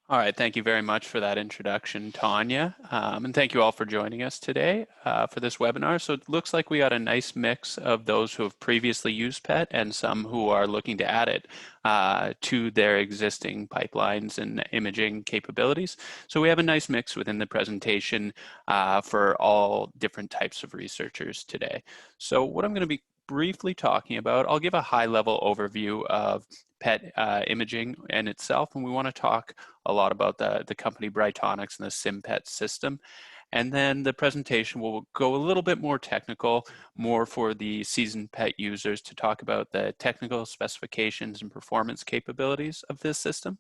All right, thank you very much for that introduction, Tanya. And thank you all for joining us today for this webinar. So it looks like we got a nice mix of those who have previously used PET and some who are looking to add it to their existing pipelines and imaging capabilities. So we have a nice mix within the presentation for all different types of researchers today. So what I'm going to be briefly talking about, I'll give a high-level overview of PET imaging in itself, and we want to talk a lot about the company Brightonix and the SimPET system. And then the presentation will go a little bit more technical, more for the seasoned PET users to talk about the technical specifications and performance capabilities of this system,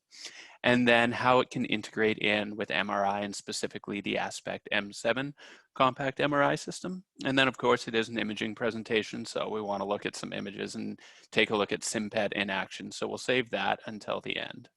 and then how it can integrate in with MRI and specifically the Aspect M7 compact MRI system. And then of course it is an imaging presentation, so we want to look at some images and take a look at SimPET in action. So we'll save that until the end.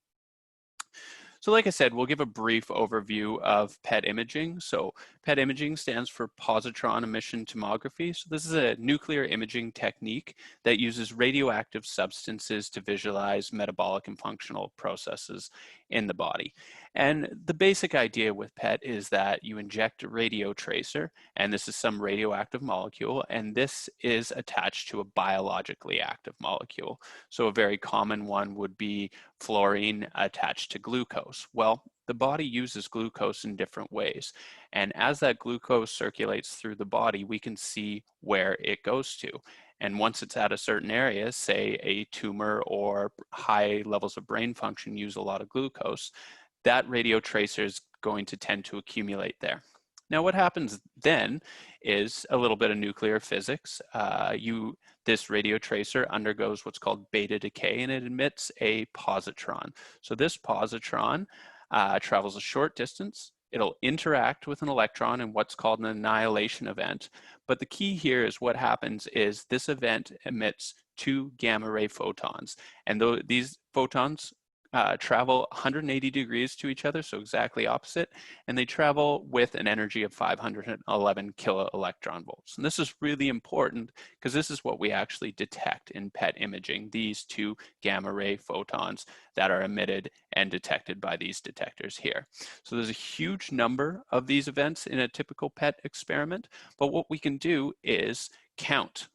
So like I said, we'll give a brief overview of PET imaging. So PET imaging stands for positron emission tomography. So this is a nuclear imaging technique that uses radioactive substances to visualize metabolic and functional processes in the body. And the basic idea with PET is that you inject a radio tracer, and this is some radioactive molecule, and this is attached to a biologically active molecule. So a very common one would be fluorine attached to glucose. Well, the body uses glucose in different ways. And as that glucose circulates through the body, we can see where it goes to. And once it's at a certain area, say a tumor or high levels of brain function use a lot of glucose, that radio tracer is going to tend to accumulate there. Now, what happens then is a little bit of nuclear physics. This radio tracer undergoes what's called beta decay, and it emits a positron. So this positron travels a short distance. It'll interact with an electron in what's called an annihilation event. But the key here is what happens is this event emits two gamma ray photons. And these photons travel 180 degrees to each other, so exactly opposite, and they travel with an energy of 511 kilo electron volts. And this is really important because this is what we actually detect in PET imaging, these two gamma ray photons that are emitted and detected by these detectors here. So there's a huge number of these events in a typical PET experiment, but what we can do is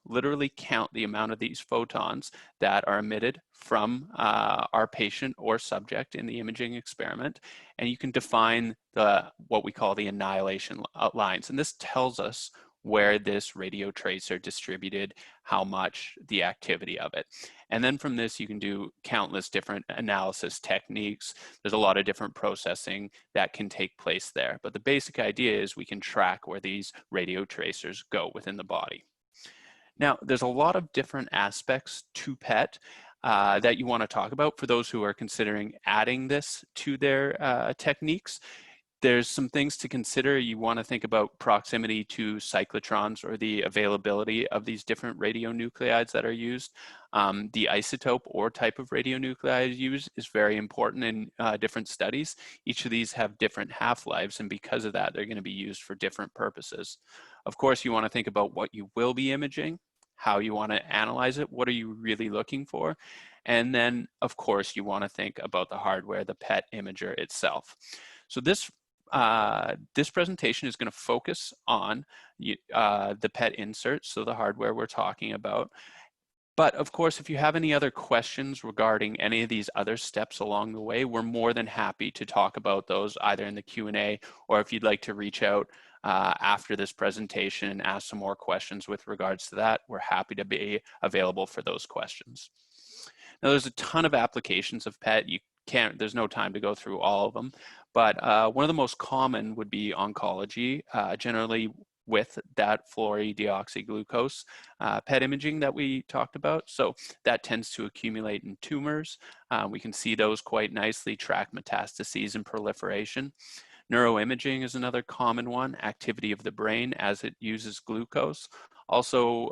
literally count the amount of these photons that are emitted from our patient or subject in the imaging experiment. And you can define what we call the annihilation lines. And this tells us where this radio tracer distributed, how much, the activity of it. And then from this, you can do countless different analysis techniques. There's a lot of different processing that can take place there. But the basic idea is we can track where these radio tracers go within the body. Now, there's a lot of different aspects to PET that you want to talk about for those who are considering adding this to their techniques. There's some things to consider. You want to think about proximity to cyclotrons or the availability of these different radionuclides that are used. The isotope or type of radionuclide used is very important in different studies. Each of these have different half-lives, and because of that, they're going to be used for different purposes. Of course, you want to think about what you will be imaging, how you want to analyze it, what are you really looking for, and then, of course, you want to think about the hardware, the PET imager itself. So this presentation is going to focus on the PET insert, so the hardware we're talking about. But of course, if you have any other questions regarding any of these other steps along the way, we're more than happy to talk about those either in the Q&A, or if you'd like to reach out after this presentation and ask some more questions with regards to that, we're happy to be available for those questions. Now, there's a ton of applications of PET. There's no time to go through all of them, but one of the most common would be oncology, generally with that fluorodeoxyglucose PET imaging that we talked about. So that tends to accumulate in tumors. We can see those quite nicely, track metastases and proliferation. Neuroimaging is another common one, activity of the brain as it uses glucose. Also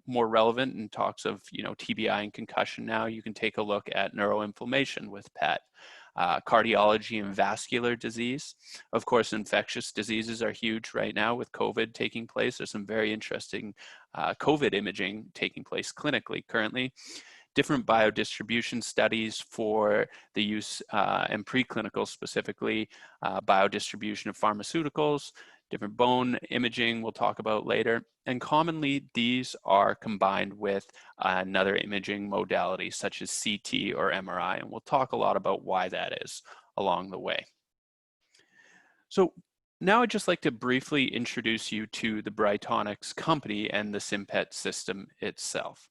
more relevant in talks of TBI and concussion now, you can take a look at neuroinflammation with PET. Cardiology and vascular disease. Of course, infectious diseases are huge right now with COVID taking place. There's some very interesting COVID imaging taking place clinically currently. different biodistribution studies for the use and preclinical specifically, biodistribution of pharmaceuticals, different bone imaging we'll talk about later. And commonly these are combined with another imaging modality such as CT or MRI. And we'll talk a lot about why that is along the way. So now I'd just like to briefly introduce you to the Brightonix company and the SimPET system itself.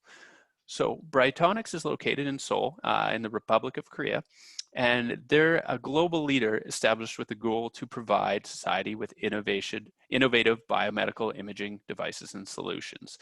So Brightonix is located in Seoul in the Republic of Korea, and they're a global leader established with the goal to provide society with innovative biomedical imaging devices and solutions.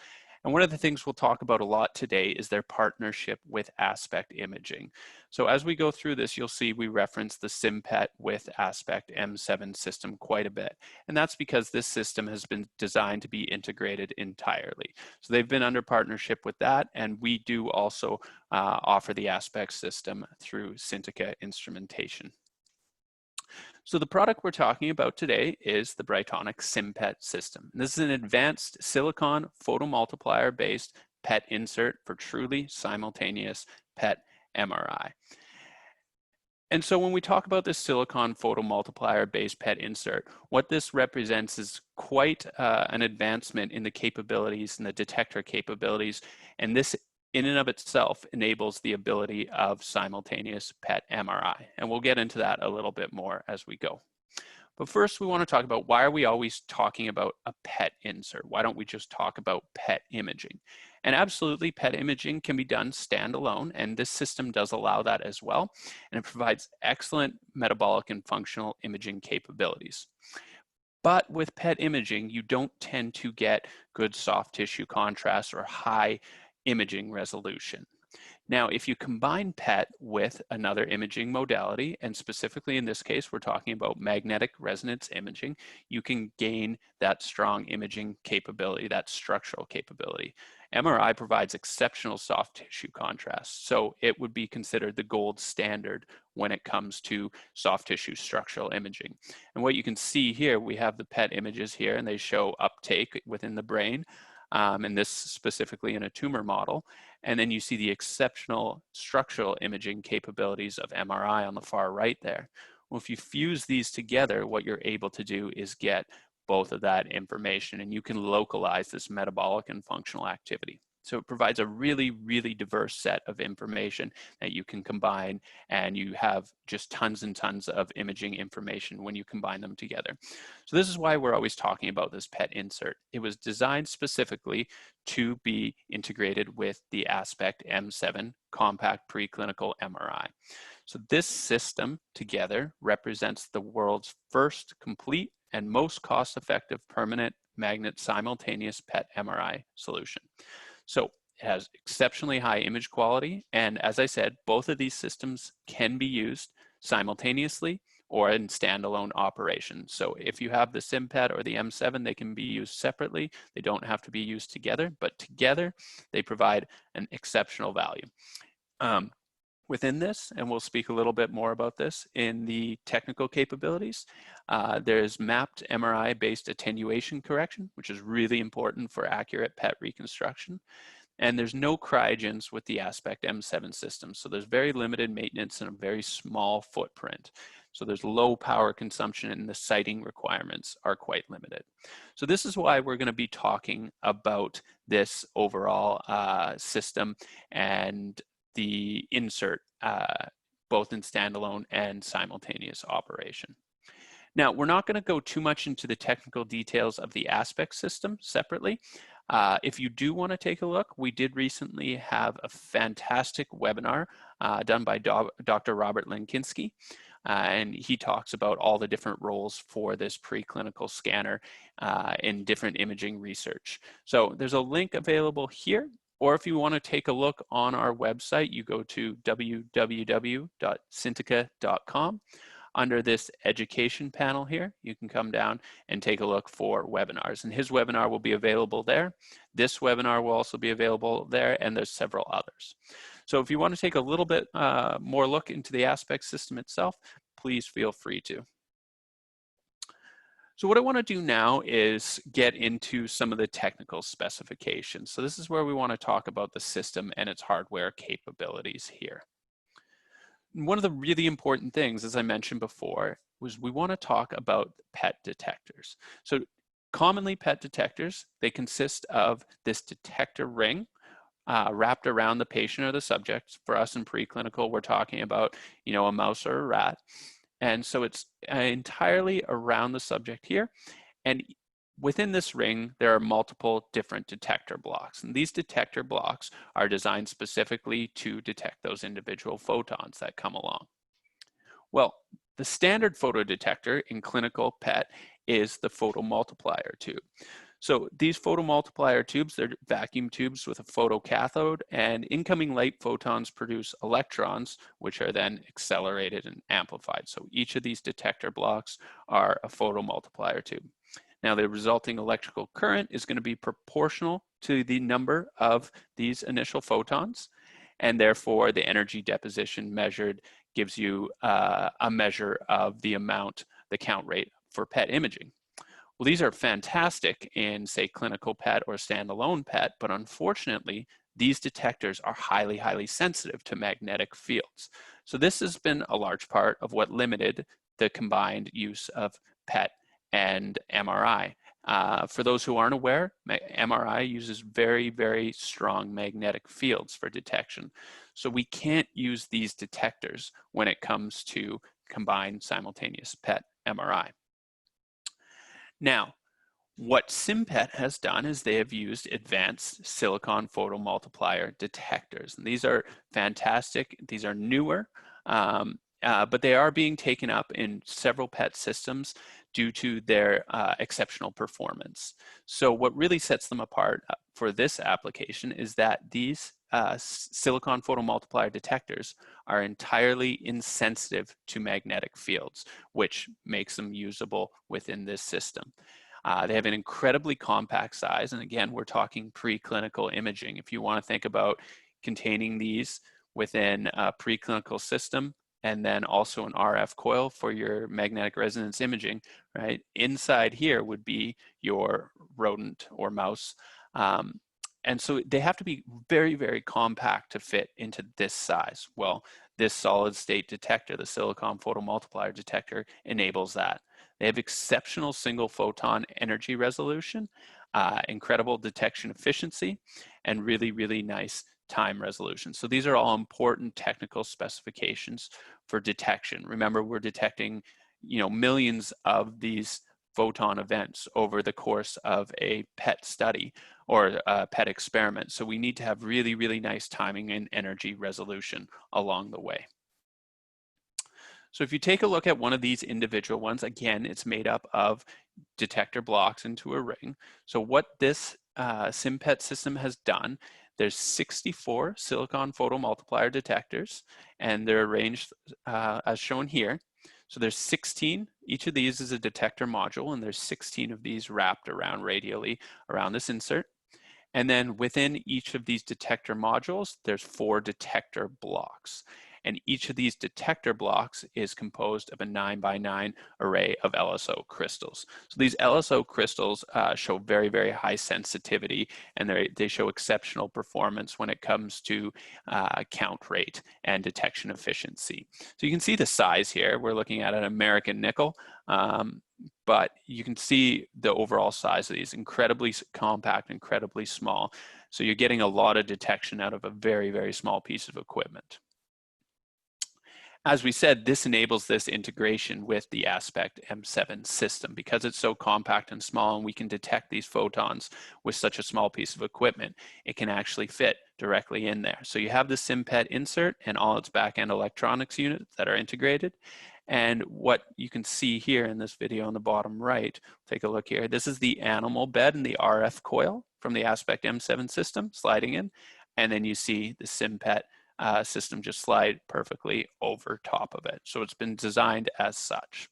And one of the things we'll talk about a lot today is their partnership with Aspect Imaging. So as we go through this, you'll see we reference the SimPET with Aspect M7 system quite a bit. And that's because this system has been designed to be integrated entirely. So they've been under partnership with that, and we do also offer the Aspect system through Scintica Instrumentation. So the product we're talking about today is the Brightonix SimPET system. This is an advanced silicon photomultiplier based PET insert for truly simultaneous PET MRI. And so when we talk about this silicon photomultiplier based PET insert, what this represents is quite an advancement in the capabilities and the detector capabilities. And this in and of itself enables the ability of simultaneous PET MRI. And we'll get into that a little bit more as we go. But first we want to talk about why are we always talking about a PET insert? Why don't we just talk about PET imaging? And absolutely, PET imaging can be done standalone, and this system does allow that as well. And it provides excellent metabolic and functional imaging capabilities. But with PET imaging, you don't tend to get good soft tissue contrast or high imaging resolution. Now, if you combine PET with another imaging modality, and specifically in this case, we're talking about magnetic resonance imaging, you can gain that strong imaging capability, that structural capability. MRI provides exceptional soft tissue contrast, so it would be considered the gold standard when it comes to soft tissue structural imaging. And what you can see here, we have the PET images here, and they show uptake within the brain, and this specifically in a tumor model. And then you see the exceptional structural imaging capabilities of MRI on the far right there. Well, if you fuse these together, what you're able to do is get both of that information, and you can localize this metabolic and functional activity. So it provides a really, really diverse set of information that you can combine, and you have just tons and tons of imaging information when you combine them together. So this is why we're always talking about this PET insert. It was designed specifically to be integrated with the Aspect M7 compact preclinical MRI. So this system together represents the world's first complete and most cost-effective permanent magnet simultaneous PET MRI solution. So it has exceptionally high image quality, and as I said, both of these systems can be used simultaneously or in standalone operation. So if you have the SimPET or the M7, they can be used separately. They don't have to be used together, but together they provide an exceptional value. Within this, and we'll speak a little bit more about this in the technical capabilities, there's mapped MRI-based attenuation correction, which is really important for accurate PET reconstruction. And there's no cryogens with the Aspect M7 system. So there's very limited maintenance and a very small footprint. So there's low power consumption, and the sighting requirements are quite limited. So this is why we're going to be talking about this overall system and the insert, both in standalone and simultaneous operation. Now, we're not going to go too much into the technical details of the Aspect system separately. If you do want to take a look, we did recently have a fantastic webinar done by Dr. Robert Lenkinski, and he talks about all the different roles for this preclinical scanner in different imaging research. So there's a link available here. Or if you want to take a look on our website, you go to www.scintica.com. Under this education panel here, you can come down and take a look for webinars. And his webinar will be available there. This webinar will also be available there, and there's several others. So if you want to take a little bit more look into the Aspect system itself, please feel free to. So what I want to do now is get into some of the technical specifications. So this is where we want to talk about the system and its hardware capabilities here. And one of the really important things, as I mentioned before, was we want to talk about PET detectors. So commonly PET detectors, they consist of this detector ring wrapped around the patient or the subject. For us in preclinical, we're talking about, a mouse or a rat. And so it's entirely around the subject here. And within this ring, there are multiple different detector blocks. And these detector blocks are designed specifically to detect those individual photons that come along. Well, the standard photodetector in clinical PET is the photomultiplier tube. So these photomultiplier tubes, they're vacuum tubes with a photocathode, and incoming light photons produce electrons, which are then accelerated and amplified. So each of these detector blocks are a photomultiplier tube. Now the resulting electrical current is going to be proportional to the number of these initial photons, and therefore the energy deposition measured gives you a measure of the amount, the count rate for PET imaging. Well, these are fantastic in, say, clinical PET or standalone PET, but unfortunately, these detectors are highly, highly sensitive to magnetic fields. So this has been a large part of what limited the combined use of PET and MRI. For those who aren't aware, MRI uses very, very strong magnetic fields for detection. So we can't use these detectors when it comes to combined simultaneous PET MRI. Now, what SimPET has done is they have used advanced silicon photomultiplier detectors. And these are fantastic. These are newer, but they are being taken up in several PET systems due to their exceptional performance. So what really sets them apart for this application is that these silicon photomultiplier detectors are entirely insensitive to magnetic fields, which makes them usable within this system. They have an incredibly compact size, and again, we're talking preclinical imaging. If you want to think about containing these within a preclinical system, and then also an RF coil for your magnetic resonance imaging, right? Inside here would be your rodent or mouse. And so they have to be very, very compact to fit into this size. Well, this solid state detector, the silicon photomultiplier detector, enables that. They have exceptional single photon energy resolution, incredible detection efficiency, and really, really nice time resolution. So these are all important technical specifications for detection. Remember, we're detecting, millions of these photon events over the course of a PET study or a PET experiment. So we need to have really, really nice timing and energy resolution along the way. So if you take a look at one of these individual ones, again, it's made up of detector blocks into a ring. So what this SimPET system has done, there's 64 silicon photomultiplier detectors, and they're arranged as shown here. So there's 16, each of these is a detector module, and there's 16 of these wrapped around radially around this insert. And then within each of these detector modules, there's 4 detector blocks. And each of these detector blocks is composed of a 9x9 array of LSO crystals. So these LSO crystals show very, very high sensitivity, and they show exceptional performance when it comes to count rate and detection efficiency. So you can see the size here. We're looking at an American nickel. But you can see the overall size of these, incredibly compact, incredibly small. So you're getting a lot of detection out of a very, very small piece of equipment. As we said, this enables this integration with the Aspect M7 system. Because it's so compact and small and we can detect these photons with such a small piece of equipment, it can actually fit directly in there. So you have the SimPET insert and all its back-end electronics units that are integrated. And what you can see here in this video on the bottom right, take a look here. This is the animal bed and the RF coil from the Aspect M7 system sliding in. And then you see the SimPET system just slide perfectly over top of it. So it's been designed as such.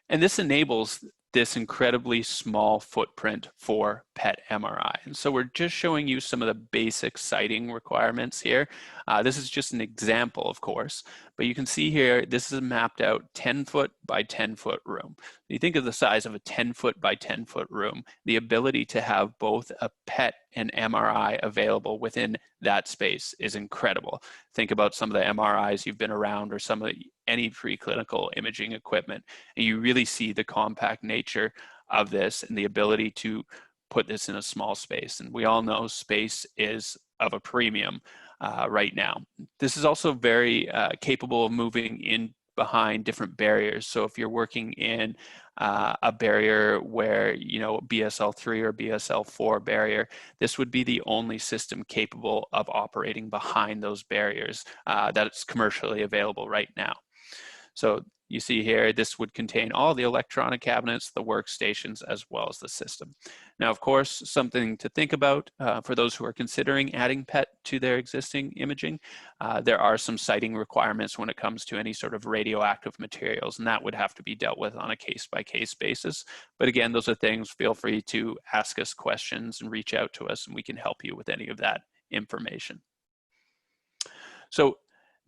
And this enables this incredibly small footprint for PET MRI. And so we're just showing you some of the basic sighting requirements here. This is just an example, of course, but you can see here, this is a mapped out 10-foot by 10 foot room. You think of the size of a 10 foot by 10 foot room, the ability to have both a PET and MRI available within that space is incredible. Think about some of the MRIs you've been around or some of any preclinical imaging equipment, and you really see the compact nature of this and the ability to put this in a small space. And we all know space is of a premium right now. This is also very capable of moving in behind different barriers. So if you're working in a barrier where, you know, BSL-3 or BSL-4 barrier, this would be the only system capable of operating behind those barriers that's commercially available right now. So you see here, this would contain all the electronic cabinets, the workstations, as well as the system. Now, of course, something to think about for those who are considering adding PET to their existing imaging, there are some siting requirements when it comes to any sort of radioactive materials, and that would have to be dealt with on a case-by-case basis. But again, those are things, feel free to ask us questions and reach out to us, and we can help you with any of that information. So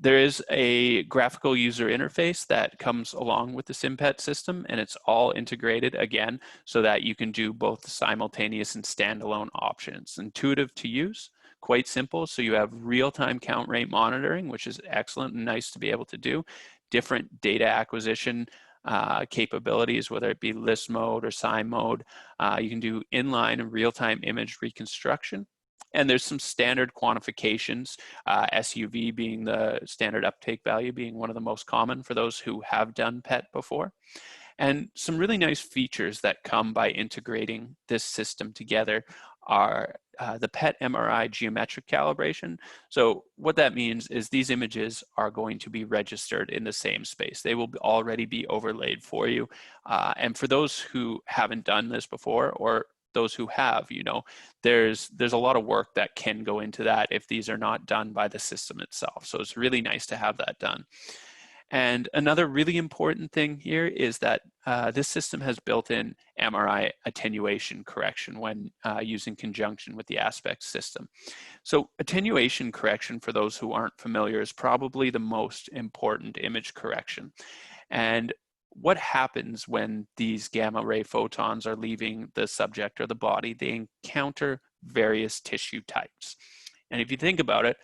there is a graphical user interface that comes along with the SimPET system, and it's all integrated again so that you can do both simultaneous and standalone options. Intuitive to use, quite simple. So you have real-time count rate monitoring, which is excellent and nice to be able to do. Different data acquisition capabilities, whether it be list mode or SIM mode. You can do inline and real-time image reconstruction. And there's some standard quantifications, SUV being the standard uptake value being one of the most common for those who have done PET before. And some really nice features that come by integrating this system together are the PET MRI geometric calibration. So what that means is these images are going to be registered in the same space. They will already be overlaid for you. And for those who haven't done this before, or those who have, you know, there's a lot of work that can go into that if these are not done by the system itself. So it's really nice to have that done. And another really important thing here is that this system has built-in MRI attenuation correction when used in conjunction with the aspect system. So attenuation correction, for those who aren't familiar, is probably the most important image correction. And what happens when these gamma ray photons are leaving the subject or the body? They encounter various tissue types. And if you think about it,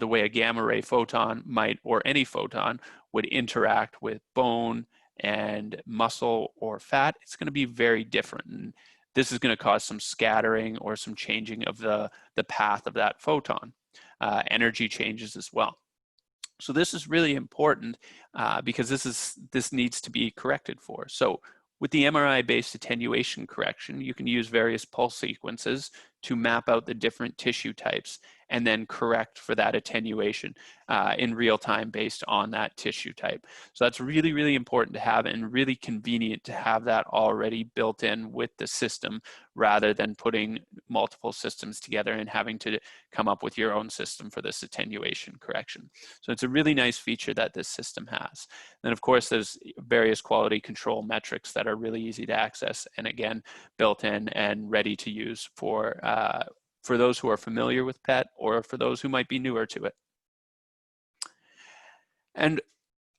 the way a gamma ray photon might, or any photon, would interact with bone and muscle or fat, it's going to be very different. And this is going to cause some scattering or some changing of the path of that photon. Energy changes as well. So this is really important because this needs to be corrected for. So with the MRI-based attenuation correction, you can use various pulse sequences to map out the different tissue types and then correct for that attenuation in real time based on that tissue type. So that's really, really important to have, and really convenient to have that already built in with the system rather than putting multiple systems together and having to come up with your own system for this attenuation correction. So it's a really nice feature that this system has. Then of course there's various quality control metrics that are really easy to access, and again, built in and ready to use for those who are familiar with PET or for those who might be newer to it. And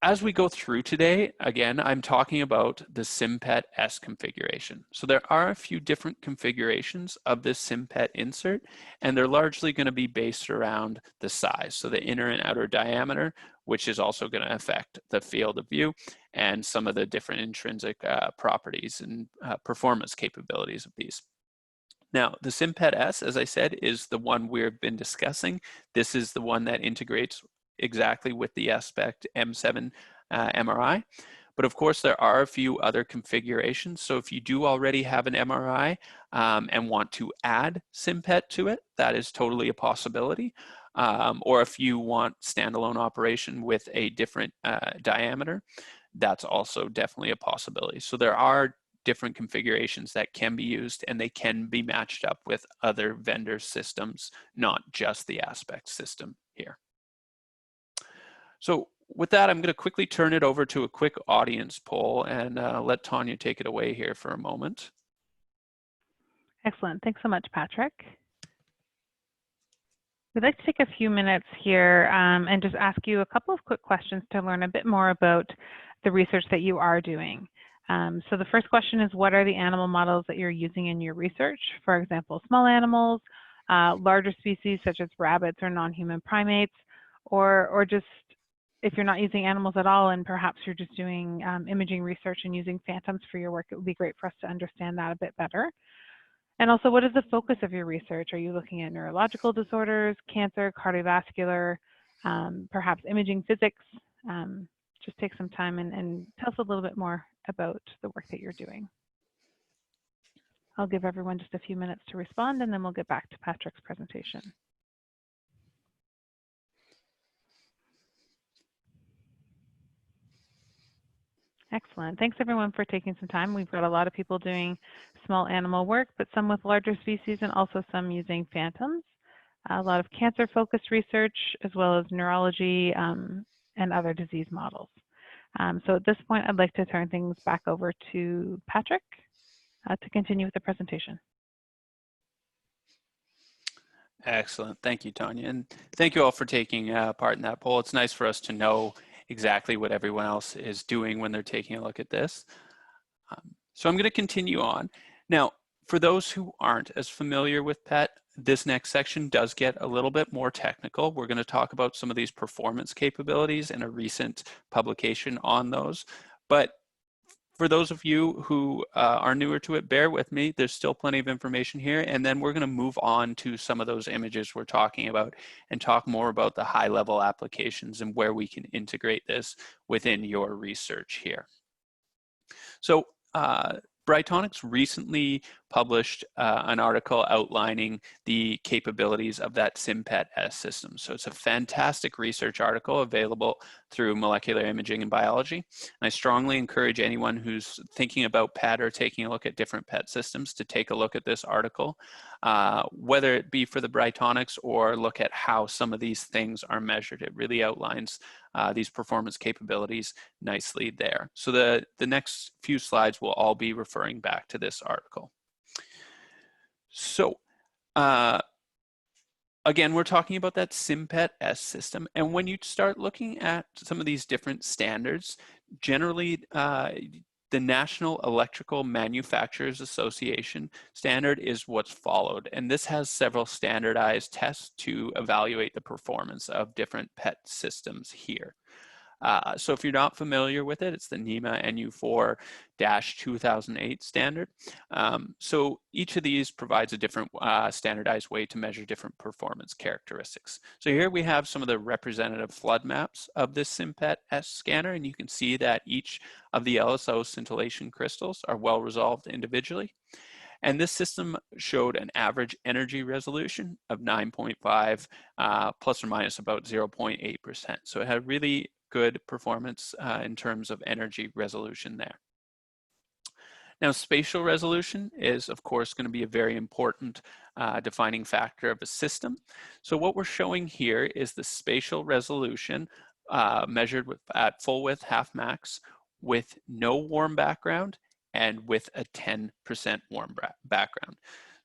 as we go through today, again, I'm talking about the SimPET S configuration. So there are a few different configurations of this SimPET insert, and they're largely going to be based around the size. So the inner and outer diameter, which is also going to affect the field of view, and some of the different intrinsic properties and performance capabilities of these. Now, the SimPET S, as I said, is the one we've been discussing. This is the one that integrates exactly with the Aspect M7 MRI. But of course, there are a few other configurations. So if you do already have an MRI and want to add SimPET to it, that is totally a possibility. Or if you want standalone operation with a different diameter, that's also definitely a possibility. So there are different configurations that can be used, and they can be matched up with other vendor systems, not just the Aspect system here. So with that, I'm going to quickly turn it over to a quick audience poll and let Tanya take it away here for a moment. Excellent. Thanks so much, Patrick. We'd like to take a few minutes here and just ask you a couple of quick questions to learn a bit more about the research that you are doing. So the first question is, what are the animal models that you're using in your research? For example, small animals, larger species such as rabbits or non-human primates, or just if you're not using animals at all and perhaps you're just doing imaging research and using phantoms for your work, it would be great for us to understand that a bit better. And also, what is the focus of your research? Are you looking at neurological disorders, cancer, cardiovascular, perhaps imaging physics? Just take some time and tell us a little bit more about the work that you're doing. I'll give everyone just a few minutes to respond, and then we'll get back to Patrick's presentation. Excellent. Thanks everyone for taking some time. We've got a lot of people doing small animal work, but some with larger species and also some using phantoms. A lot of cancer-focused research, as well as neurology and other disease models. So at this point, I'd like to turn things back over to Patrick to continue with the presentation. Excellent. Thank you, Tanya. And thank you all for taking part in that poll. It's nice for us to know exactly what everyone else is doing when they're taking a look at this. So I'm going to continue on. Now, for those who aren't as familiar with PET, this next section does get a little bit more technical. We're going to talk about some of these performance capabilities and a recent publication on those. But for those of you who are newer to it, bear with me. There's still plenty of information here. And then we're going to move on to some of those images we're talking about and talk more about the high-level applications and where we can integrate this within your research here. So Brightonix recently published an article outlining the capabilities of that SimPET S system. So it's a fantastic research article available through Molecular Imaging and Biology. And I strongly encourage anyone who's thinking about PET or taking a look at different PET systems to take a look at this article, whether it be for the Brightonix or look at how some of these things are measured. It really outlines these performance capabilities nicely there. So the next few slides will all be referring back to this article. So again, we're talking about that SimPET S system. And when you start looking at some of these different standards, generally the National Electrical Manufacturers Association standard is what's followed. And this has several standardized tests to evaluate the performance of different PET systems here. So if you're not familiar with it, it's the NEMA NU4-2008 standard. So each of these provides a different standardized way to measure different performance characteristics. So here we have some of the representative flood maps of this SimPET S scanner, and you can see that each of the LSO scintillation crystals are well resolved individually. And this system showed an average energy resolution of 9.5 plus or minus about 0.8%. So it had really good performance in terms of energy resolution there. Now, spatial resolution is, of course, going to be a very important defining factor of a system. So what we're showing here is the spatial resolution measured at full width half max with no warm background and with a 10% warm background.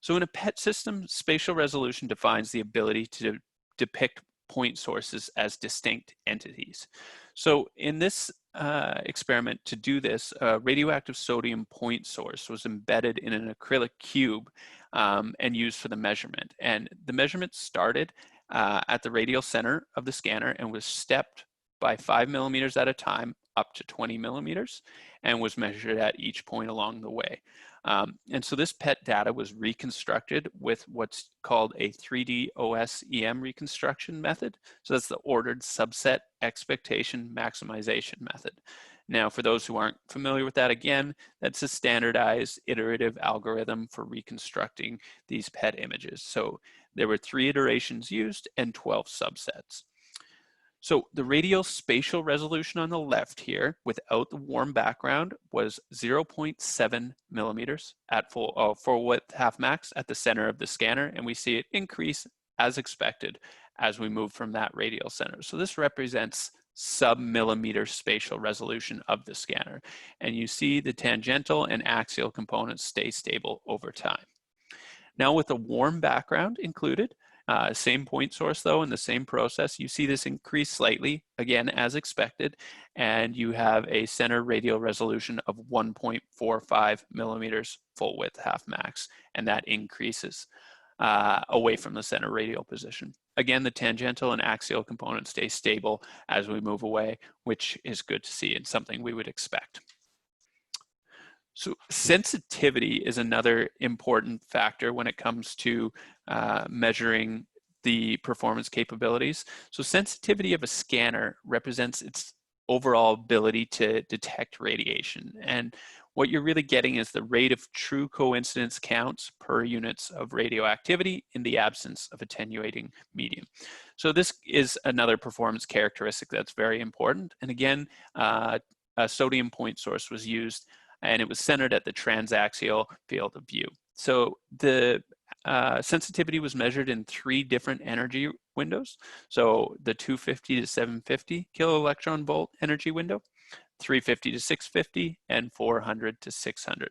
So in a PET system, spatial resolution defines the ability to depict point sources as distinct entities. So in this experiment, to do this, a radioactive sodium point source was embedded in an acrylic cube and used for the measurement. And the measurement started at the radial center of the scanner and was stepped by 5 millimeters at a time up to 20 millimeters and was measured at each point along the way. And so this PET data was reconstructed with what's called a 3D OSEM reconstruction method. So that's the ordered subset expectation maximization method. Now, for those who aren't familiar with that, again, that's a standardized iterative algorithm for reconstructing these PET images. So there were 3 iterations used and 12 subsets. So the radial spatial resolution on the left here without the warm background was 0.7 millimeters at full width half max at the center of the scanner, and we see it increase as expected as we move from that radial center. So this represents sub-millimeter spatial resolution of the scanner, and you see the tangential and axial components stay stable over time. Now with a warm background included, Same point source though, in the same process, you see this increase slightly, again, as expected, and you have a center radial resolution of 1.45 millimeters full width half max, and that increases away from the center radial position. Again, the tangential and axial components stay stable as we move away, which is good to see and something we would expect. So sensitivity is another important factor when it comes to measuring the performance capabilities. So sensitivity of a scanner represents its overall ability to detect radiation. And what you're really getting is the rate of true coincidence counts per units of radioactivity in the absence of attenuating medium. So this is another performance characteristic that's very important. And again, a sodium point source was used, and it was centered at the transaxial field of view. So the sensitivity was measured in 3 different energy windows. So the 250 to 750 kiloelectron volt energy window, 350 to 650, and 400 to 600.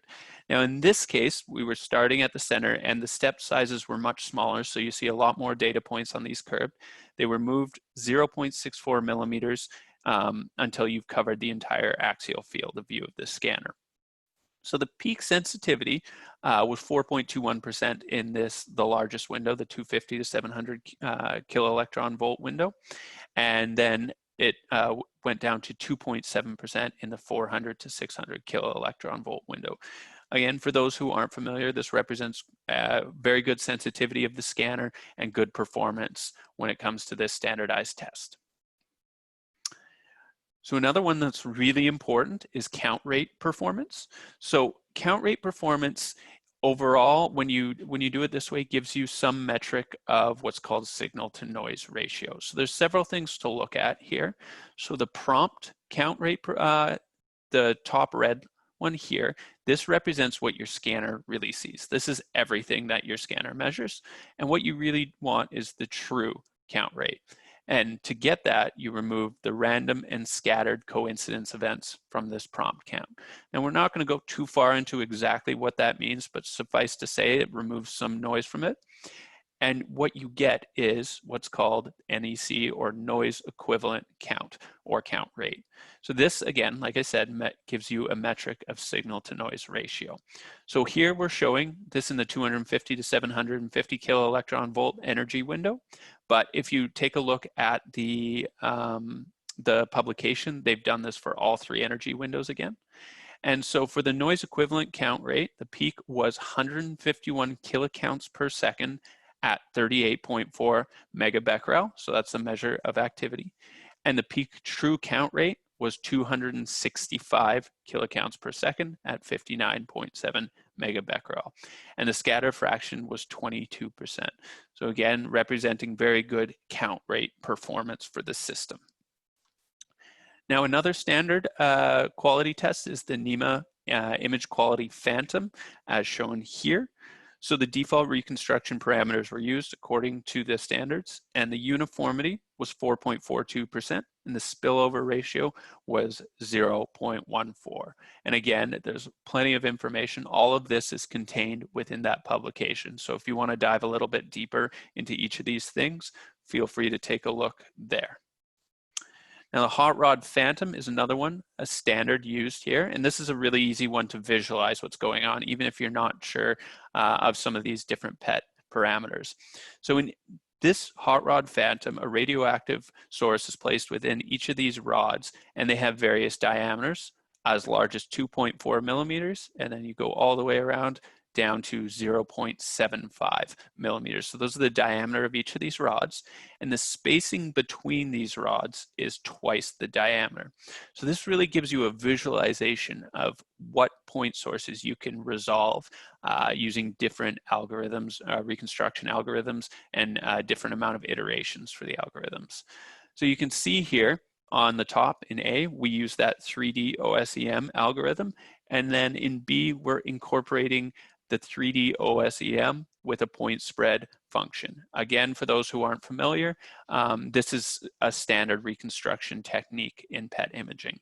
Now in this case, we were starting at the center and the step sizes were much smaller, so you see a lot more data points on these curved. They were moved 0.64 millimeters until you've covered the entire axial field of view of the scanner. So the peak sensitivity was 4.21% in the largest window, the 250 to 700 kiloelectron volt window. And then it went down to 2.7% in the 400 to 600 kiloelectron volt window. Again, for those who aren't familiar, this represents very good sensitivity of the scanner and good performance when it comes to this standardized test. So another one that's really important is count rate performance. So count rate performance overall, when you do it this way, gives you some metric of what's called signal to noise ratio. So there's several things to look at here. So the prompt count rate, the top red one here, this represents what your scanner really sees. This is everything that your scanner measures. And what you really want is the true count rate. And to get that, you remove the random and scattered coincidence events from this prompt count. Now, we're not going to go too far into exactly what that means, but suffice to say, it removes some noise from it. And what you get is what's called NEC, or noise equivalent count, or count rate. So this, again, like I said, gives you a metric of signal to noise ratio. So here we're showing this in the 250 to 750 kiloelectron volt energy window. But if you take a look at the publication, they've done this for all 3 energy windows again. And so for the noise equivalent count rate, the peak was 151 kilocounts per second at 38.4 megabecquerel. So that's the measure of activity. And the peak true count rate was 265 kilocounts per second at 59.7 megabecquerel. And the scatter fraction was 22%. So again, representing very good count rate performance for the system. Now, another standard quality test is the NEMA image quality phantom, as shown here. So the default reconstruction parameters were used according to the standards, and the uniformity was 4.42%, and the spillover ratio was 0.14. And again, there's plenty of information. All of this is contained within that publication. So if you want to dive a little bit deeper into each of these things, feel free to take a look there. Now the hot rod phantom is another one, a standard used here, and this is a really easy one to visualize what's going on, even if you're not sure of some of these different PET parameters. So in this hot rod phantom, a radioactive source is placed within each of these rods, and they have various diameters, as large as 2.4 millimeters, and then you go all the way around down to 0.75 millimeters. So those are the diameter of each of these rods, and the spacing between these rods is twice the diameter. So this really gives you a visualization of what point sources you can resolve using different algorithms, reconstruction algorithms, and a different amount of iterations for the algorithms. So you can see here on the top in A, we use that 3D OSEM algorithm, and then in B, we're incorporating the 3D OSEM with a point spread function. Again, for those who aren't familiar, this is a standard reconstruction technique in PET imaging.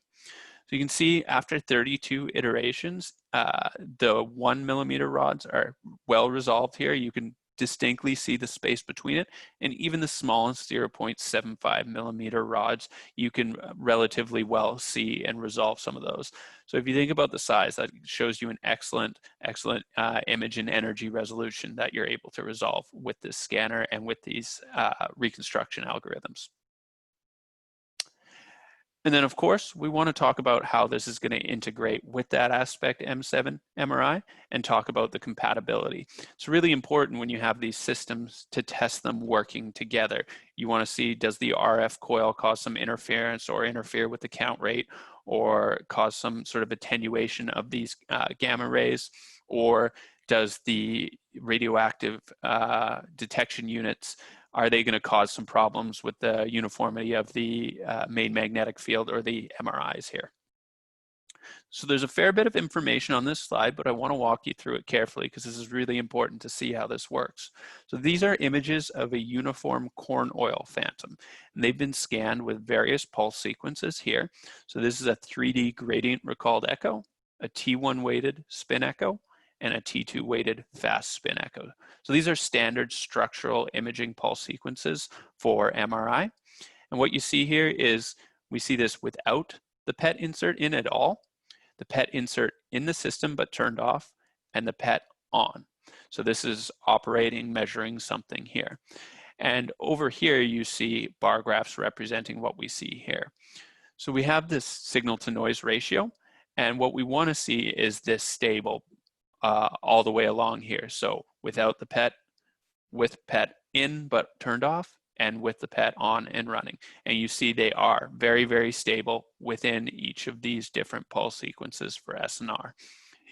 So you can see after 32 iterations, the 1 millimeter rods are well resolved here. You can distinctly see the space between it, and even the smallest 0.75 millimeter rods, you can relatively well see and resolve some of those. So if you think about the size, that shows you an excellent image and energy resolution that you're able to resolve with this scanner and with these reconstruction algorithms. And then, of course, we want to talk about how this is going to integrate with that aspect M7 MRI and talk about the compatibility. It's really important when you have these systems to test them working together. You want to see, does the RF coil cause some interference or interfere with the count rate or cause some sort of attenuation of these gamma rays, or does the radioactive detection units, are they going to cause some problems with the uniformity of the main magnetic field or the MRIs here? So there's a fair bit of information on this slide, but I want to walk you through it carefully because this is really important to see how this works. So these are images of a uniform corn oil phantom, and they've been scanned with various pulse sequences here. So this is a 3D gradient recalled echo, a T1 weighted spin echo, and a T2 weighted fast spin echo. So these are standard structural imaging pulse sequences for MRI. And what you see here is we see this without the PET insert in at all, the PET insert in the system but turned off, and the PET on. So this is operating, measuring something here. And over here you see bar graphs representing what we see here. So we have this signal to noise ratio, and what we want to see is this stable all the way along here. So without the PET, with PET in but turned off, and with the PET on and running. And you see they are very, very stable within each of these different pulse sequences for SNR.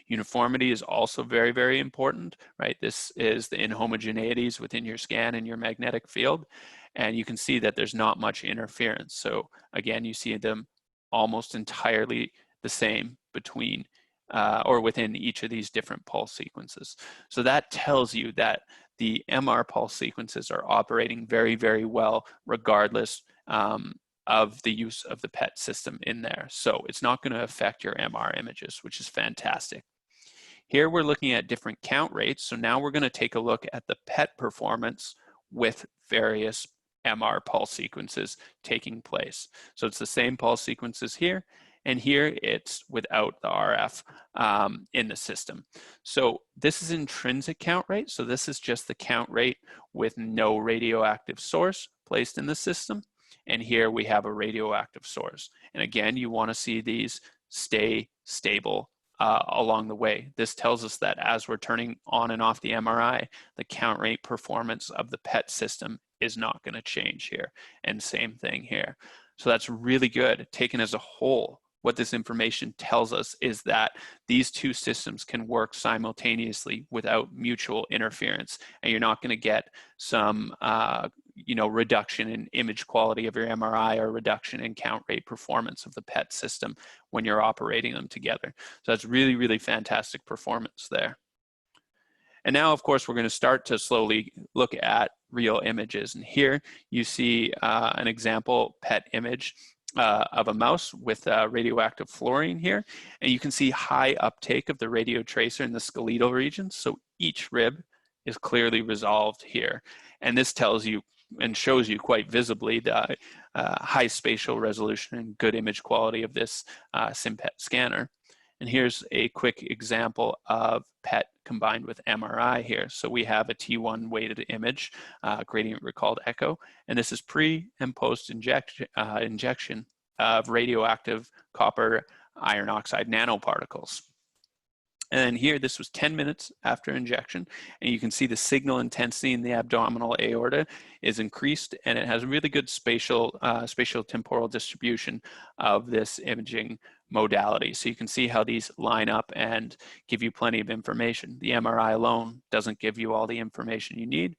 Uniformity is also very, very important, right? This is the inhomogeneities within your scan and your magnetic field. And you can see that there's not much interference. So again, you see them almost entirely the same between or within each of these different pulse sequences. So that tells you that the MR pulse sequences are operating very, very well regardless of the use of the PET system in there. So it's not going to affect your MR images, which is fantastic. Here we're looking at different count rates. So now we're going to take a look at the PET performance with various MR pulse sequences taking place. So it's the same pulse sequences here, and here it's without the RF in the system. So this is intrinsic count rate. So this is just the count rate with no radioactive source placed in the system. And here we have a radioactive source. And again, you want to see these stay stable along the way. This tells us that as we're turning on and off the MRI, the count rate performance of the PET system is not going to change here. And same thing here. So that's really good. Taken as a whole, what this information tells us is that these two systems can work simultaneously without mutual interference, and you're not going to get some reduction in image quality of your MRI or reduction in count rate performance of the PET system when you're operating them together. So that's really, really fantastic performance there. And now, of course, we're going to start to slowly look at real images. And here you see an example PET image of a mouse with radioactive fluorine here. And you can see high uptake of the radio tracer in the skeletal region. So each rib is clearly resolved here. And this tells you and shows you quite visibly the high spatial resolution and good image quality of this SimPET scanner. And here's a quick example of PET combined with MRI here. So we have a T1 weighted image, gradient recalled echo, and this is pre and post injection of radioactive copper iron oxide nanoparticles. And then here, this was 10 minutes after injection, and you can see the signal intensity in the abdominal aorta is increased, and it has really good spatial temporal distribution of this imaging modality. So you can see how these line up and give you plenty of information. The MRI alone doesn't give you all the information you need,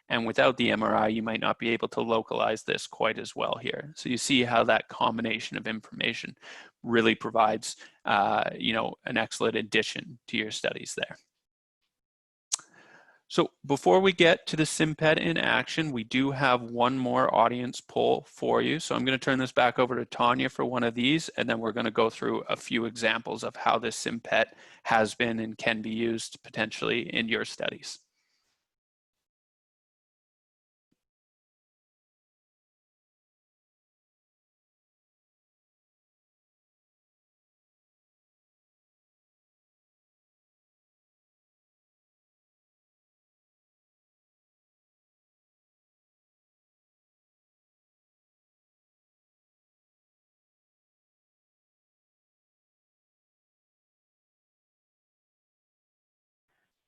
and without the MRI, you might not be able to localize this quite as well here. So you see how that combination of information really provides, an excellent addition to your studies there. So before we get to the SimPET in action, we do have one more audience poll for you. So I'm going to turn this back over to Tanya for one of these, and then we're going to go through a few examples of how this SimPET has been and can be used potentially in your studies.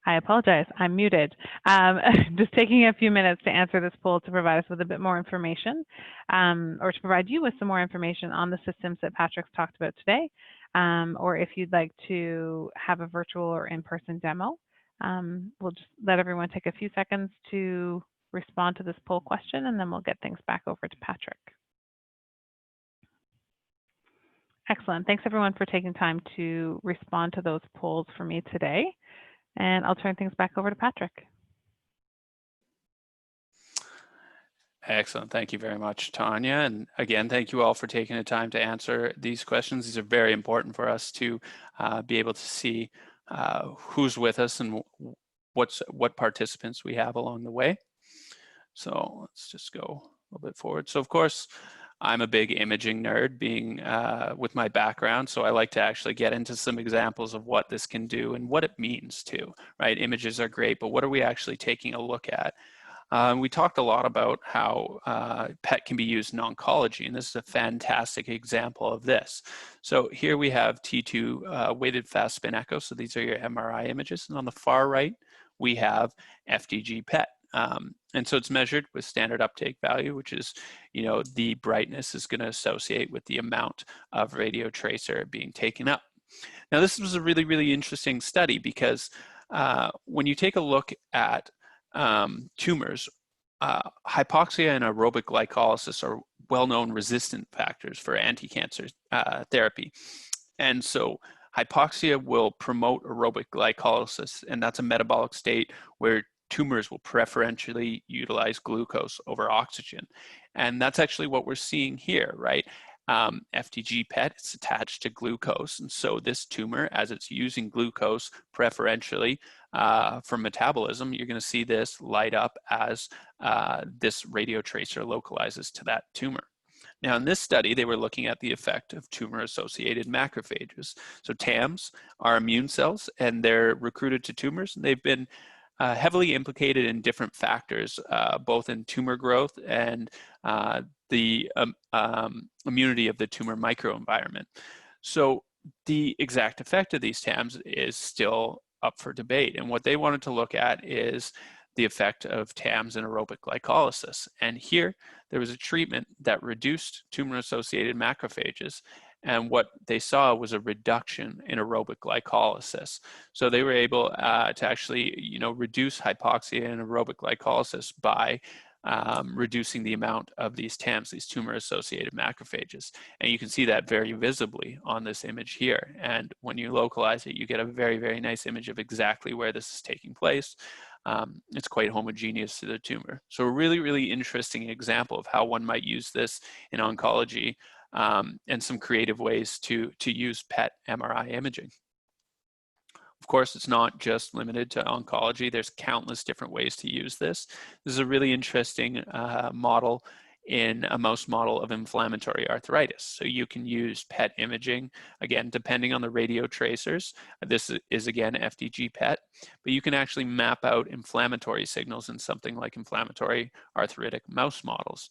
I apologize, I'm muted. Just taking a few minutes to answer this poll to provide us with a bit more information, or to provide you with some more information on the systems that Patrick's talked about today, or if you'd like to have a virtual or in-person demo. We'll just let everyone take a few seconds to respond to this poll question, and then we'll get things back over to Patrick. Excellent. Thanks everyone for taking time to respond to those polls for me today. And I'll turn things back over to Patrick. Excellent. Thank you very much, Tanya. And again, thank you all for taking the time to answer these questions. These are very important for us to be able to see who's with us and what participants we have along the way. So let's just go a little bit forward. So of course, I'm a big imaging nerd, being with my background, so I like to actually get into some examples of what this can do and what it means too, right? Images are great, but what are we actually taking a look at? We talked a lot about how PET can be used in oncology, and this is a fantastic example of this. So here we have T2 weighted fast spin echo, so these are your MRI images, and on the far right, we have FDG PET. And so it's measured with standard uptake value, which is, the brightness is going to associate with the amount of radio tracer being taken up. Now, this was a really, really interesting study because when you take a look at tumors, hypoxia and aerobic glycolysis are well-known resistant factors for anti-cancer therapy. And so hypoxia will promote aerobic glycolysis, and that's a metabolic state where tumors will preferentially utilize glucose over oxygen. And that's actually what we're seeing here, right? FDG PET, it's attached to glucose. And so this tumor, as it's using glucose preferentially for metabolism, you're going to see this light up as this radio tracer localizes to that tumor. Now, in this study, they were looking at the effect of tumor-associated macrophages. So TAMs are immune cells, and they're recruited to tumors, and they've been heavily implicated in different factors, both in tumor growth and the immunity of the tumor microenvironment. So the exact effect of these TAMs is still up for debate. And what they wanted to look at is the effect of TAMs in aerobic glycolysis. And here, there was a treatment that reduced tumor-associated macrophages, and what they saw was a reduction in aerobic glycolysis. So they were able to actually, reduce hypoxia and aerobic glycolysis by reducing the amount of these TAMs, these tumor-associated macrophages. And you can see that very visibly on this image here. And when you localize it, you get a very, very nice image of exactly where this is taking place. It's quite homogeneous to the tumor. So a really, really interesting example of how one might use this in oncology, and some creative ways to use PET MRI imaging. Of course, it's not just limited to oncology. There's countless different ways to use this. This is a really interesting model in a mouse model of inflammatory arthritis. So you can use PET imaging, again, depending on the radio tracers. This is again FDG PET, but you can actually map out inflammatory signals in something like inflammatory arthritic mouse models.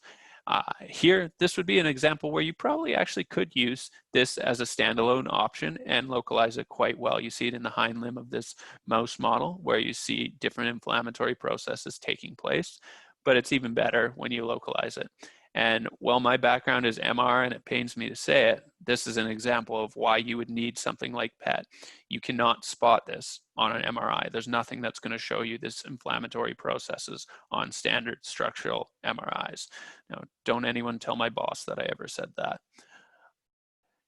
Here, this would be an example where you probably actually could use this as a standalone option and localize it quite well. You see it in the hind limb of this mouse model where you see different inflammatory processes taking place, but it's even better when you localize it. And while my background is MR, and it pains me to say it, this is an example of why you would need something like PET. You cannot spot this on an MRI. There's nothing that's going to show you this inflammatory processes on standard structural MRIs. Now, don't anyone tell my boss that I ever said that.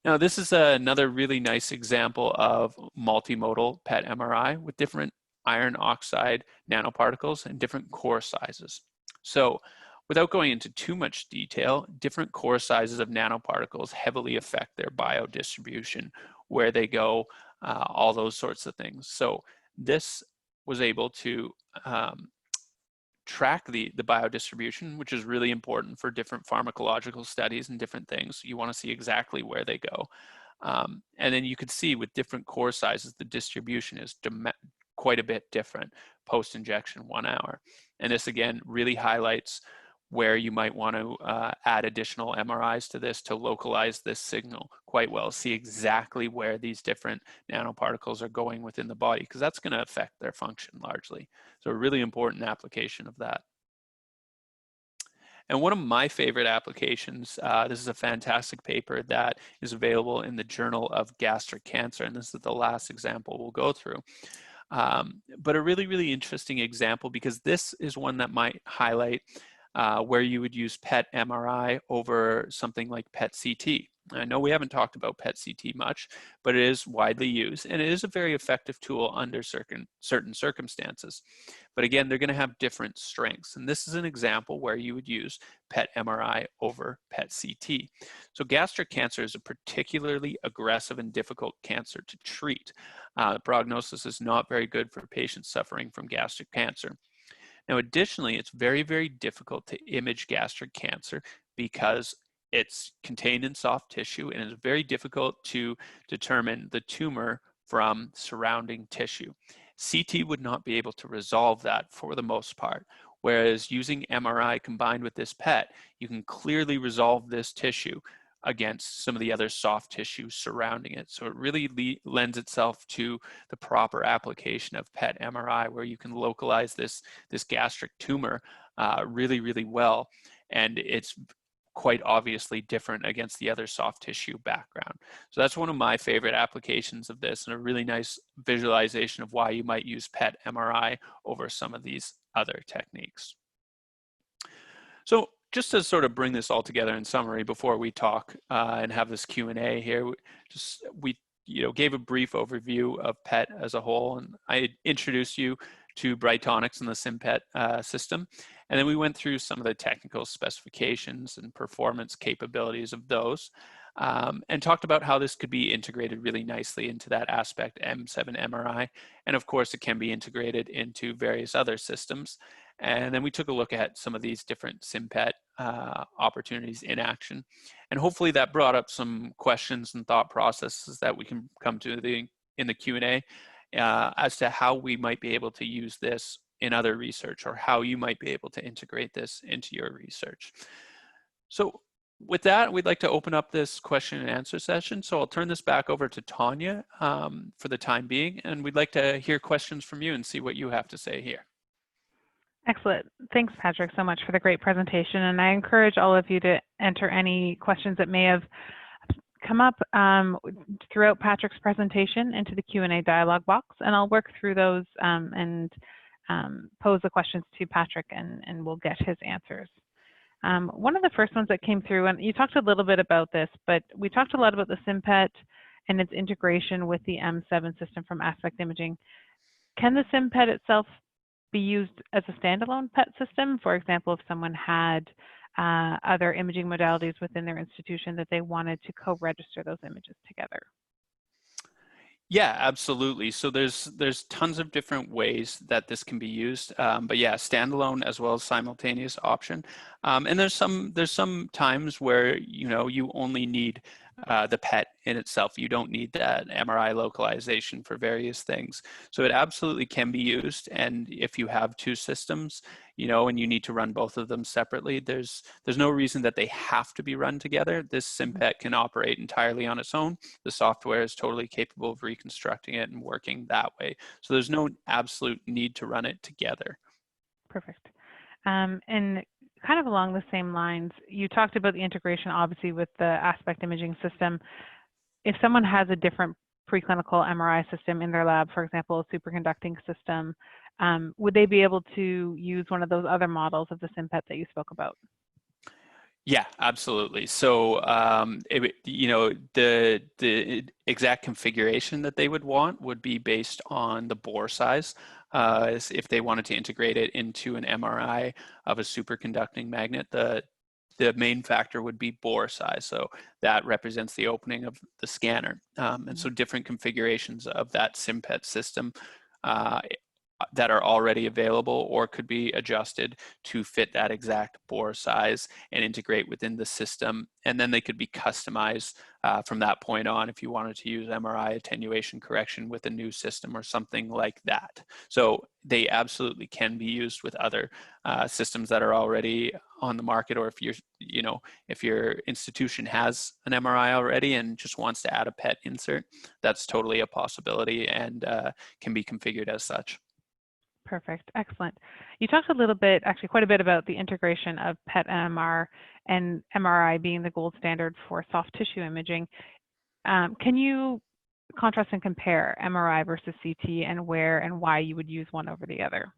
Now, this is another really nice example of multimodal PET MRI with different iron oxide nanoparticles and different core sizes. So, without going into too much detail, different core sizes of nanoparticles heavily affect their biodistribution, where they go, all those sorts of things. So this was able to track the biodistribution, which is really important for different pharmacological studies and different things. You want to see exactly where they go. And then you could see with different core sizes, the distribution is quite a bit different post-injection 1 hour. And this again really highlights where you might want to add additional MRIs to this to localize this signal quite well, see exactly where these different nanoparticles are going within the body, because that's going to affect their function largely. So a really important application of that. And one of my favorite applications, this is a fantastic paper that is available in the Journal of Gastric Cancer, and this is the last example we'll go through. But a really, really interesting example, because this is one that might highlight where you would use PET MRI over something like PET CT. I know we haven't talked about PET CT much, but it is widely used, and it is a very effective tool under certain circumstances. But again, they're going to have different strengths, and this is an example where you would use PET MRI over PET CT. So gastric cancer is a particularly aggressive and difficult cancer to treat. Prognosis is not very good for patients suffering from gastric cancer. Now, additionally, it's very, very difficult to image gastric cancer because it's contained in soft tissue, and it's very difficult to determine the tumor from surrounding tissue. CT would not be able to resolve that for the most part, whereas using MRI combined with this PET, you can clearly resolve this tissue against some of the other soft tissue surrounding it. So it really lends itself to the proper application of PET MRI, where you can localize this gastric tumor really, really well. And it's quite obviously different against the other soft tissue background. So that's one of my favorite applications of this, and a really nice visualization of why you might use PET MRI over some of these other techniques. So just to sort of bring this all together in summary before we talk and have this Q&A here, we gave a brief overview of PET as a whole, and I introduced you to Brightonix and the SimPET system, and then we went through some of the technical specifications and performance capabilities of those, and talked about how this could be integrated really nicely into that Aspect M7 MRI, and of course it can be integrated into various other systems. And then we took a look at some of these different SimPET opportunities in action. And hopefully that brought up some questions and thought processes that we can come to in the Q&A as to how we might be able to use this in other research, or how you might be able to integrate this into your research. So with that, we'd like to open up this question and answer session. So I'll turn this back over to Tanya for the time being, and we'd like to hear questions from you and see what you have to say here. Excellent. Thanks, Patrick, so much for the great presentation. And I encourage all of you to enter any questions that may have come up throughout Patrick's presentation into the Q&A dialog box, and I'll work through those and pose the questions to Patrick, and we'll get his answers. One of the first ones that came through, and you talked a little bit about this, but we talked a lot about the SimPET and its integration with the M7 system from Aspect Imaging. Can the SimPET itself be used as a standalone PET system? For example, if someone had other imaging modalities within their institution that they wanted to co-register those images together. Yeah, absolutely. So there's tons of different ways that this can be used, but yeah, standalone as well as simultaneous option. And there's some times where you only need the PET in itself. You don't need that MRI localization for various things. So it absolutely can be used. And if you have two systems, and you need to run both of them separately, there's no reason that they have to be run together. This SimPET can operate entirely on its own. The software is totally capable of reconstructing it and working that way. So there's no absolute need to run it together. Perfect. And kind of along the same lines, you talked about the integration, obviously, with the Aspect Imaging system. If someone has a different preclinical MRI system in their lab, for example, a superconducting system, would they be able to use one of those other models of the SimPET that you spoke about? Yeah, absolutely. So, the exact configuration that they would want would be based on the bore size. If they wanted to integrate it into an MRI of a superconducting magnet, the main factor would be bore size. So that represents the opening of the scanner. And so different configurations of that SimPET system that are already available or could be adjusted to fit that exact bore size and integrate within the system. And then they could be customized from that point on if you wanted to use MRI attenuation correction with a new system or something like that. So they absolutely can be used with other systems that are already on the market, or if you're, if your institution has an MRI already and just wants to add a PET insert, that's totally a possibility and can be configured as such. Perfect, excellent. You talked a little bit, actually quite a bit, about the integration of PET and MR and MRI being the gold standard for soft tissue imaging. Can you contrast and compare MRI versus CT and where and why you would use one over the other?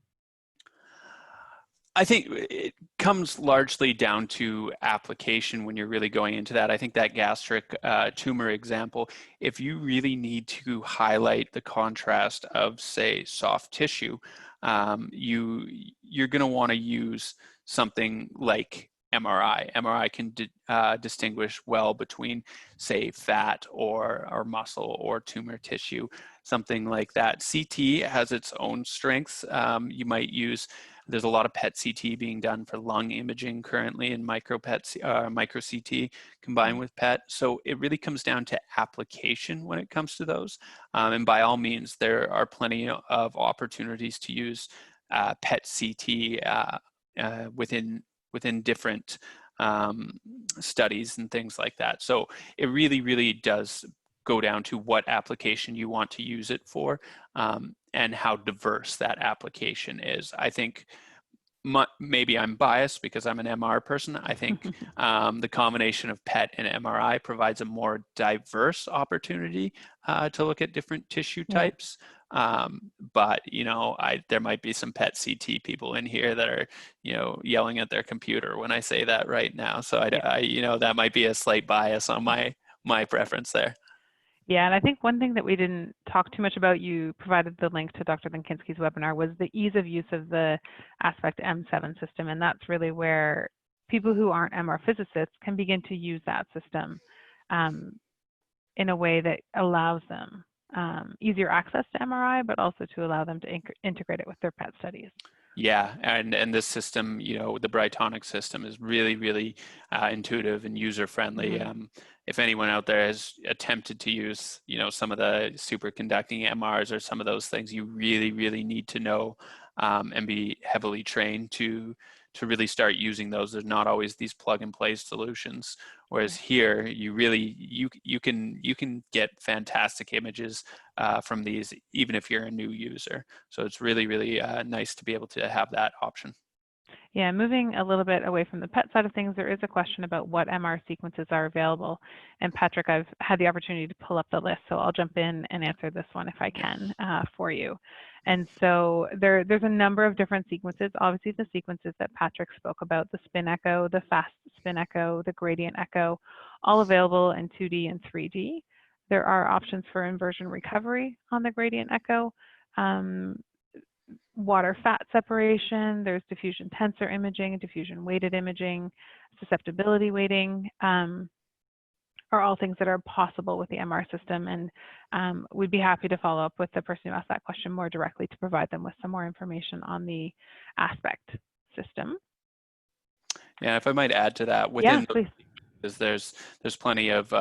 I think it comes largely down to application when you're really going into that. I think that gastric tumor example, if you really need to highlight the contrast of, say, soft tissue, you're going to want to use something like MRI. MRI can distinguish well between, say, fat or muscle or tumor tissue, something like that. CT has its own strengths. You might use, there's a lot of PET CT being done for lung imaging currently, and micro CT combined with PET. So it really comes down to application when it comes to those. And by all means, there are plenty of opportunities to use PET CT within different studies and things like that. So it really, really does go down to what application you want to use it for, and how diverse that application is. I think maybe I'm biased because I'm an MR person. I think the combination of PET and MRI provides a more diverse opportunity to look at different tissue types. But there might be some PET CT people in here that are yelling at their computer when I say that right now. So that might be a slight bias on my preference there. Yeah, and I think one thing that we didn't talk too much about, you provided the link to Dr. Linkinski's webinar, was the ease of use of the Aspect M7 system. And that's really where people who aren't MR physicists can begin to use that system in a way that allows them easier access to MRI, but also to allow them to integrate it with their PET studies. Yeah, and this system, the Brightonix system is really, really intuitive and user-friendly. If anyone out there has attempted to use, some of the superconducting MRs or some of those things, you really, really need to know and be heavily trained to really start using those. There's not always these plug-and-play solutions. Whereas here, you can get fantastic images from these, even if you're a new user. So it's really, really nice to be able to have that option. Yeah, moving a little bit away from the PET side of things, there is a question about what MR sequences are available. And Patrick, I've had the opportunity to pull up the list, so I'll jump in and answer this one if I can for you. And so there's a number of different sequences. Obviously, the sequences that Patrick spoke about, the spin echo, the fast spin echo, the gradient echo, all available in 2D and 3D. There are options for inversion recovery on the gradient echo. Water fat separation, there's diffusion tensor imaging, diffusion weighted imaging, susceptibility weighting, are all things that are possible with the MR system. And we'd be happy to follow up with the person who asked that question more directly to provide them with some more information on the Aspect system. Yeah, if I might add to that, within please. There's plenty of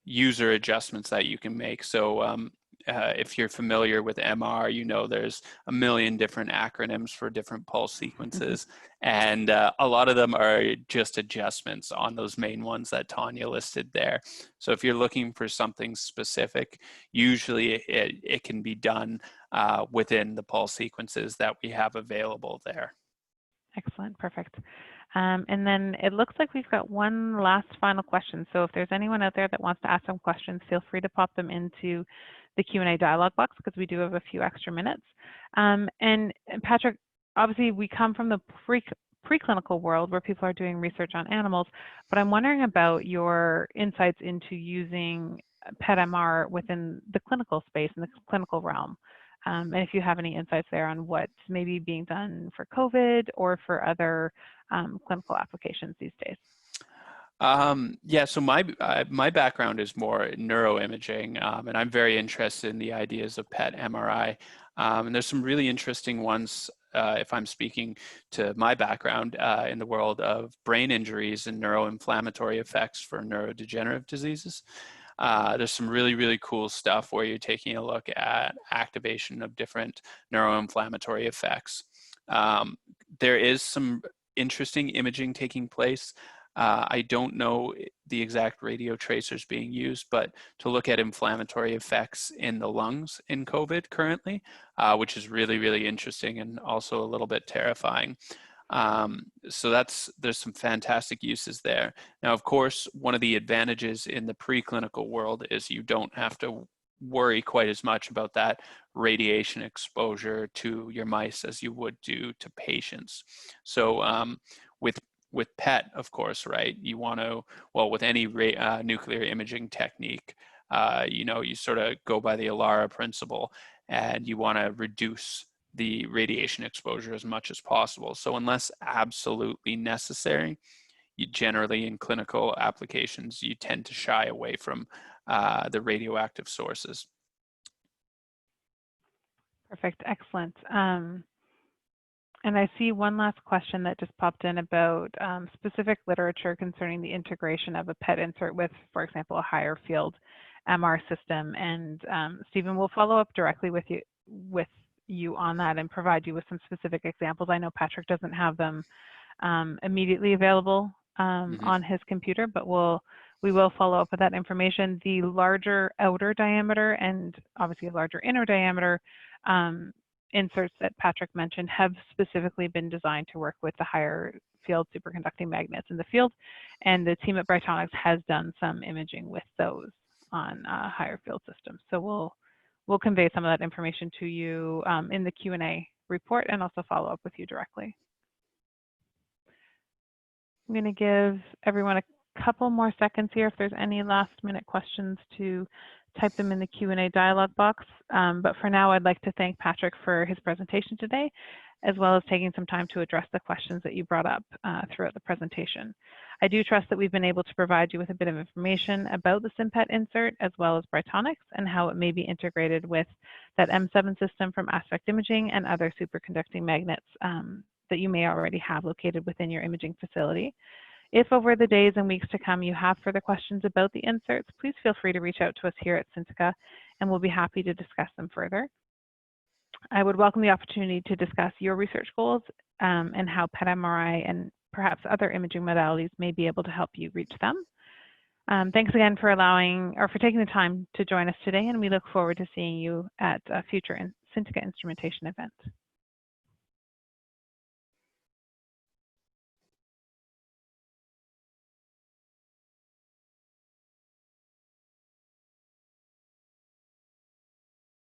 user adjustments that you can make. So if you're familiar with MR, there's a million different acronyms for different pulse sequences. And a lot of them are just adjustments on those main ones that Tanya listed there. So if you're looking for something specific, usually it can be done within the pulse sequences that we have available there. Excellent, perfect. And then it looks like we've got one last final question. So if there's anyone out there that wants to ask some questions, feel free to pop them into the Q&A dialog box because we do have a few extra minutes. And Patrick, obviously we come from the preclinical world where people are doing research on animals, but I'm wondering about your insights into using PET-MR within the clinical space, in the clinical realm. And if you have any insights there on what's maybe being done for COVID or for other clinical applications these days. Yeah, so my background is more neuroimaging, and I'm very interested in the ideas of PET MRI. And there's some really interesting ones, if I'm speaking to my background in the world of brain injuries and neuroinflammatory effects for neurodegenerative diseases. There's some really, really cool stuff where you're taking a look at activation of different neuroinflammatory effects. There is some interesting imaging taking place. I don't know the exact radio tracers being used, but to look at inflammatory effects in the lungs in COVID currently, which is really, really interesting and also a little bit terrifying. So there's some fantastic uses there. Now, of course, one of the advantages in the preclinical world is you don't have to worry quite as much about that radiation exposure to your mice as you would do to patients. So with PET, of course, right, you want to, well, with any nuclear imaging technique, you sort of go by the ALARA principle, and you want to reduce the radiation exposure as much as possible. So unless absolutely necessary, you generally in clinical applications, you tend to shy away from the radioactive sources. Perfect, excellent. And I see one last question that just popped in about specific literature concerning the integration of a PET insert with, for example, a higher field MR system. And Stephen, we'll follow up directly with you on that and provide you with some specific examples. I know Patrick doesn't have them immediately available on his computer, but we will follow up with that information. The larger outer diameter and obviously a larger inner diameter inserts that Patrick mentioned have specifically been designed to work with the higher field superconducting magnets in the field, and the team at Brightonix has done some imaging with those on higher field systems. So we'll convey some of that information to you in the Q&A report and also follow up with you directly. I'm going to give everyone a couple more seconds here if there's any last minute questions to type them in the Q&A dialog box. But for now, I'd like to thank Patrick for his presentation today, as well as taking some time to address the questions that you brought up throughout the presentation. I do trust that we've been able to provide you with a bit of information about the SimPET insert, as well as Brightonix, and how it may be integrated with that M7 system from Aspect Imaging and other superconducting magnets that you may already have located within your imaging facility. If over the days and weeks to come you have further questions about the inserts, please feel free to reach out to us here at Scintica, and we'll be happy to discuss them further. I would welcome the opportunity to discuss your research goals and how PET MRI and perhaps other imaging modalities may be able to help you reach them. Thanks again for taking the time to join us today, and we look forward to seeing you at a future Scintica Instrumentation event.